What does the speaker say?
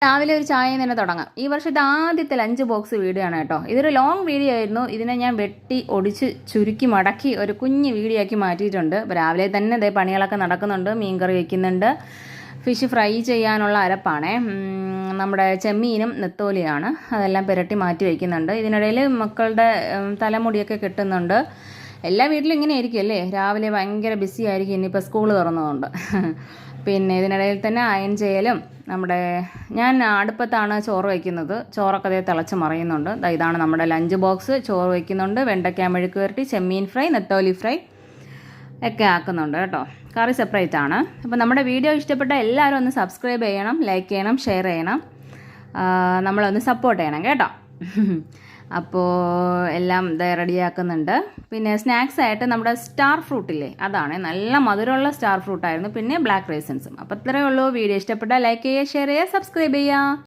രാവിലെ ഒരു ചായയിൽ തന്നെ തുടങ്ങാം. ഈ വർഷത്തെ ആദ്യത്തെ ലഞ്ച് ബോക്സ് വീഡിയോ ആണ് കേട്ടോ. ഇതൊരു ലോങ് വീഡിയോ ആയിരുന്നു. ഇതിനെ ഞാൻ വെട്ടി ഒടിച്ച് ചുരുക്കി മടക്കി ഒരു കുഞ്ഞ് വീഡിയോ ആക്കി മാറ്റിയിട്ടുണ്ട്. അപ്പോൾ രാവിലെ തന്നെ ഇതേ പണികളൊക്കെ നടക്കുന്നുണ്ട്. മീൻകറി വയ്ക്കുന്നുണ്ട്. ഫിഷ് ഫ്രൈ ചെയ്യാനുള്ള അരപ്പാണേ. നമ്മുടെ ചെമ്മീനും നെത്തോലിയാണ്. അതെല്ലാം പുരട്ടി മാറ്റി വയ്ക്കുന്നുണ്ട്. ഇതിനിടയിൽ മക്കളുടെ തലമുടിയൊക്കെ കെട്ടുന്നുണ്ട്. എല്ലാ വീട്ടിലും ഇങ്ങനെ ആയിരിക്കും അല്ലേ, രാവിലെ ഭയങ്കര ബിസി ആയിരിക്കും. ഇനിയിപ്പോൾ സ്കൂൾ തുറന്നതുകൊണ്ട്. പിന്നെ ഇതിനിടയിൽ തന്നെ അയൺ ചെയ്യലും ഞാൻ അടുപ്പത്താണ് ചോറ് വയ്ക്കുന്നത്. ചോറൊക്കെ അതേ തിളച്ച് മറിയുന്നുണ്ട്. ഇതാണ് നമ്മുടെ ലഞ്ച് ബോക്സ്. ചോറ് വയ്ക്കുന്നുണ്ട്. വെണ്ടയ്ക്ക മെഴുക്ക് പുരട്ടി, ചെമ്മീൻ ഫ്രൈ, നെത്തോലി ഫ്രൈ ഒക്കെ ആക്കുന്നുണ്ട് കേട്ടോ. കറി സെപ്പറേറ്റ് ആണ്. അപ്പോൾ നമ്മുടെ വീഡിയോ ഇഷ്ടപ്പെട്ട എല്ലാവരും ഒന്ന് സബ്സ്ക്രൈബ് ചെയ്യണം, ലൈക്ക് ചെയ്യണം, ഷെയർ ചെയ്യണം, നമ്മളൊന്ന് സപ്പോർട്ട് ചെയ്യണം കേട്ടോ. അപ്പോൾ എല്ലാം റെഡിയാക്കുന്നുണ്ട്. പിന്നെ സ്നാക്സ് ആയിട്ട് നമ്മുടെ സ്റ്റാർ ഫ്രൂട്ടില്ലേ, അതാണ് നല്ല മധുരമുള്ള സ്റ്റാർ ഫ്രൂട്ടായിരുന്നു. പിന്നെ ബ്ലാക്ക് റൈസൻസും. അപ്പോൾ ഇത്രയേ ഉള്ളൂ. വീഡിയോ ഇഷ്ടപ്പെട്ടാൽ ലൈക്ക് ചെയ്യുക, ഷെയർ ചെയ്യുക, സബ്സ്ക്രൈബ് ചെയ്യുക.